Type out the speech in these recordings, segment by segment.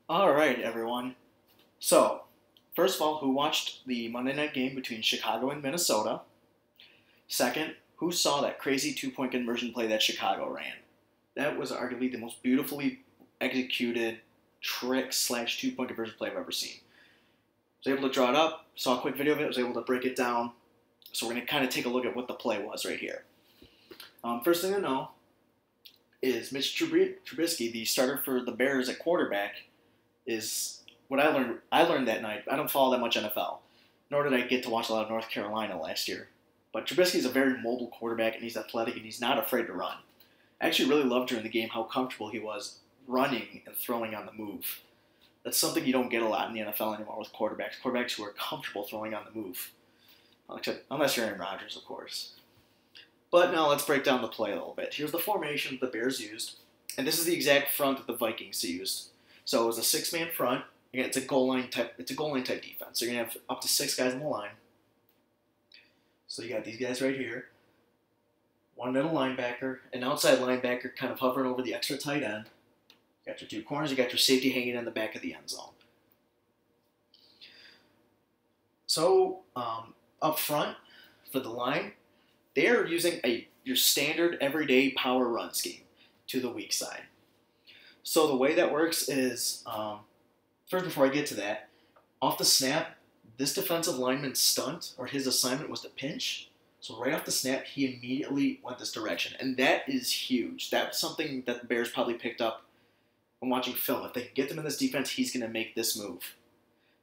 All right, everyone. So, first of all, who watched the Monday night game between Chicago and Minnesota? Second, who saw that crazy two-point conversion play that Chicago ran? That was arguably the most beautifully executed trick slash two-point conversion play I've ever seen. I was able to draw it up, saw a quick video of it, was able to break it down. So we're going to kind of take a look at what the play was right here. First thing to know is Mitch Trubisky, the starter for the Bears at quarterback, is what I learned. I learned that night. I don't follow that much NFL, nor did I get to watch a lot of North Carolina last year. But Trubisky is a very mobile quarterback, and he's athletic, and he's not afraid to run. I actually really loved during the game how comfortable he was running and throwing on the move. That's something you don't get a lot in the NFL anymore with quarterbacks. Quarterbacks who are comfortable throwing on the move. Unless you're Aaron Rodgers, of course. But now let's break down the play a little bit. Here's the formation the Bears used, and this is the exact front that the Vikings used. So it was a six-man front. Again, it's a goal line type. It's a goal line type defense. So you're gonna have up to six guys on the line. So you got these guys right here, one middle linebacker, an outside linebacker, kind of hovering over the extra tight end. You got your two corners. You got your safety hanging in the back of the end zone. So up front for the line, they are using your standard everyday power run scheme to the weak side. So the way that works is, first before I get to that, off the snap, this defensive lineman's stunt, or his assignment was to pinch. So right off the snap, he immediately went this direction. And that is huge. That's something that the Bears probably picked up when watching film. If they can get them in this defense, he's going to make this move.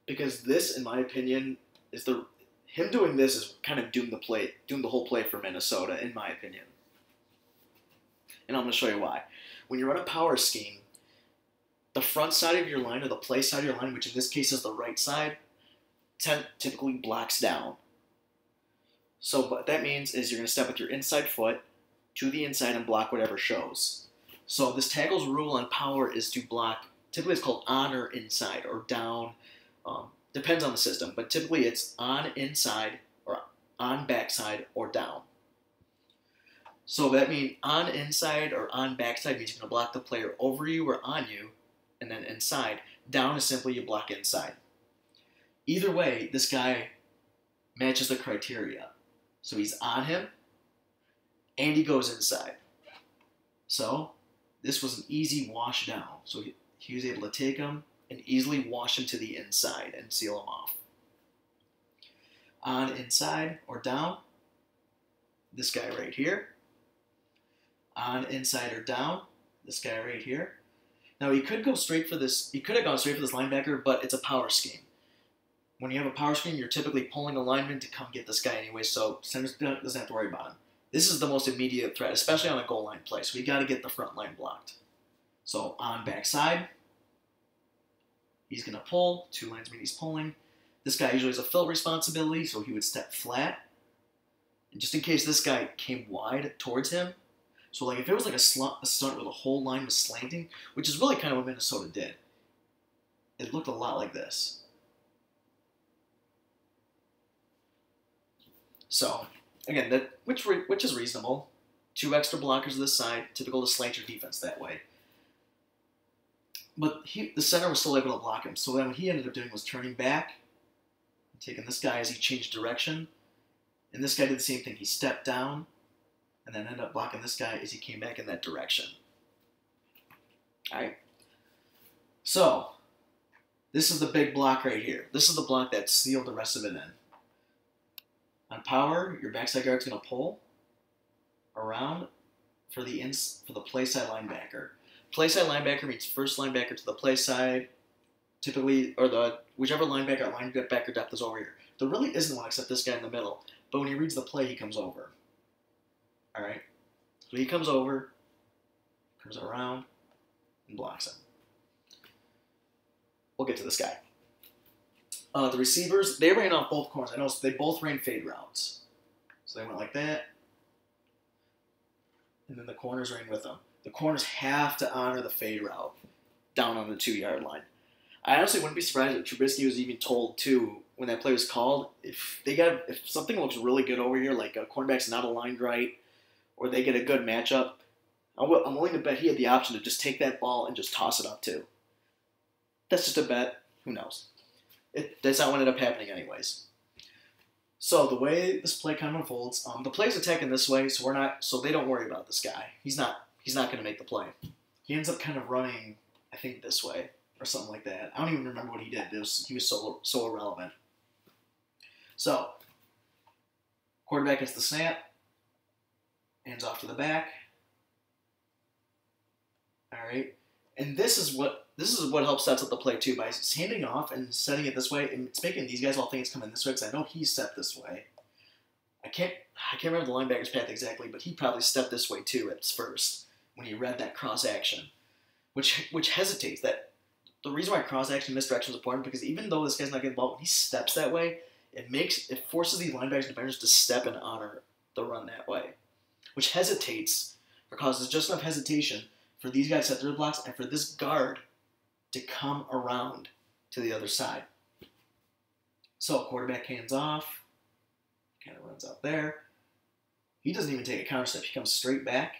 Because this, in my opinion, is him doing this is kind of doomed the whole play for Minnesota, in my opinion. And I'm going to show you why. When you run a power scheme, the front side of your line, or the play side of your line, which in this case is the right side, typically blocks down. So what that means is you're going to step with your inside foot to the inside and block whatever shows. So this tackle's rule on power is to block, typically it's called on or inside or down. Depends on the system, but typically it's on inside or on backside or down. So that means on inside or on backside means you're going to block the player over you or on you, and then inside. Down is simply you block inside. Either way, this guy matches the criteria. So he's on him, and he goes inside. So this was an easy wash down. So he was able to take him and easily wash him to the inside and seal him off. On inside or down, this guy right here. On inside or down, this guy right here. Now he could go straight for this. He could have gone straight for this linebacker, but it's a power scheme. When you have a power scheme, you're typically pulling a lineman to come get this guy anyway, so center doesn't have to worry about him. This is the most immediate threat, especially on a goal line play. So we got to get the front line blocked. So on backside, he's going to pull. Two lines mean he's pulling. This guy usually has a fill responsibility, so he would step flat. And just in case this guy came wide towards him, so like if it was like a stunt where the whole line was slanting, which is really kind of what Minnesota did, it looked a lot like this. So again, which is reasonable. Two extra blockers this side, typical to slant your defense that way. But the center was still able to block him. So then what he ended up doing was turning back, taking this guy as he changed direction, and this guy did the same thing. He stepped down, and then ended up blocking this guy as he came back in that direction. Alright? So, this is the big block right here. This is the block that sealed the rest of it in. On power, your backside guard's going to pull around for the play side linebacker. Play side linebacker means first linebacker to the play side, typically, or whichever linebacker depth is over here. There really isn't one except this guy in the middle, but when he reads the play, he comes over. Alright, so he comes over, comes around, and blocks him. We'll get to this guy. The receivers, they ran off both corners. I know they both ran fade routes. So they went like that, and then the corners ran with them. The corners have to honor the fade route down on the 2-yard line. I honestly wouldn't be surprised if Trubisky was even told, too, when that play was called, if something looks really good over here, like a cornerback's not aligned right, or they get a good matchup, I'm willing to bet he had the option to just take that ball and just toss it up too. That's just a bet. Who knows? That's not what ended up happening anyways. So the way this play kind of unfolds, the play's attacking this way, so they don't worry about this guy. He's not going to make the play. He ends up kind of running, I think, this way or something like that. I don't even remember what he did. He was so irrelevant. So quarterback gets the snap, hands off to the back. All right, and this is what helps sets up the play too, by handing off and setting it this way, and it's making these guys all think it's coming this way, because I know he's set this way. I can't remember the linebacker's path exactly, but he probably stepped this way too at first when he read that cross action, which hesitates. That the reason why cross action misdirection is important, because even though this guy's not getting the ball, when he steps that way, it forces these linebackers and defenders to step and honor the run that way, which hesitates or causes just enough hesitation for these guys to set their blocks and for this guard to come around to the other side. So quarterback hands off, kind of runs out there. He doesn't even take a counter step. He comes straight back.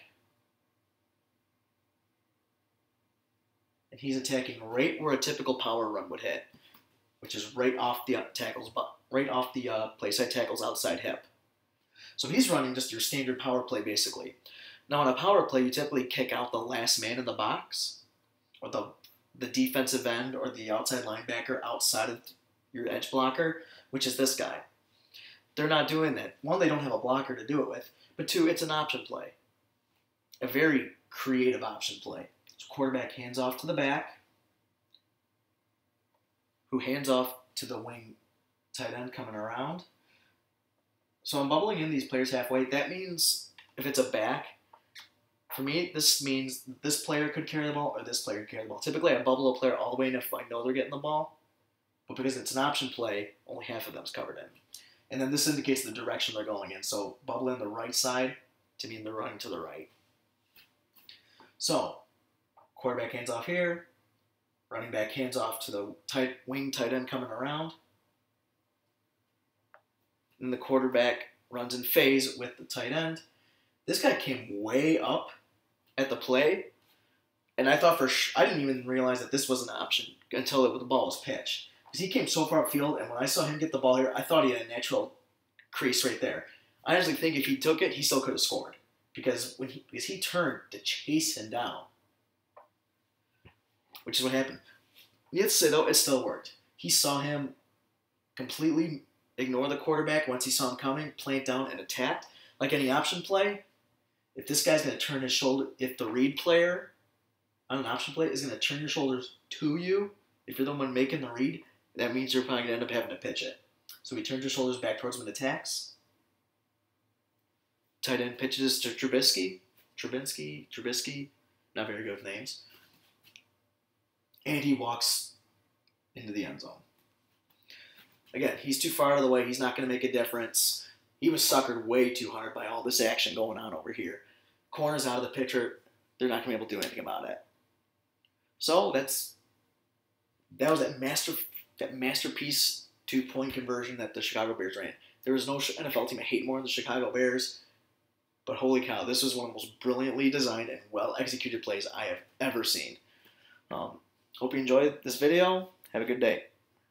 And he's attacking right where a typical power run would hit, which is right off the playside tackle's outside hip. So he's running just your standard power play, basically. Now, in a power play, you typically kick out the last man in the box, or the defensive end, or the outside linebacker outside of your edge blocker, which is this guy. They're not doing that. One, they don't have a blocker to do it with, but two, it's an option play. A very creative option play. So quarterback hands off to the back, who hands off to the wing tight end coming around. So I'm bubbling in these players halfway. That means if it's a back, for me, this means this player could carry the ball or this player could carry the ball. Typically, I bubble a player all the way in if I know they're getting the ball. But because it's an option play, only half of them's covered in. And then this indicates the direction they're going in. So bubble in the right side to mean they're running to the right. So quarterback hands off here. Running back hands off to the wing tight end coming around. And the quarterback runs in phase with the tight end. This guy came way up at the play, and I thought I didn't even realize that this was an option until the ball was pitched. Because he came so far upfield, and when I saw him get the ball here, I thought he had a natural crease right there. I honestly think if he took it, he still could have scored. Because he turned to chase him down. Which is what happened. You have to say, though, it still worked. He saw him completely ignore the quarterback once he saw him coming, plant down, and attacked. Like any option play, if this guy's going to turn his shoulder, if the read player on an option play is going to turn your shoulders to you, if you're the one making the read, that means you're probably going to end up having to pitch it. So he turns your shoulders back towards him and attacks. Tight end pitches to Trubisky, not very good with names. And he walks into the end zone. Again, he's too far out of the way. He's not going to make a difference. He was suckered way too hard by all this action going on over here. Corner's out of the picture. They're not going to be able to do anything about it. So that was that masterpiece 2-point conversion that the Chicago Bears ran. There was no NFL team I hate more than the Chicago Bears. But holy cow, this was one of the most brilliantly designed and well-executed plays I have ever seen. Hope you enjoyed this video. Have a good day.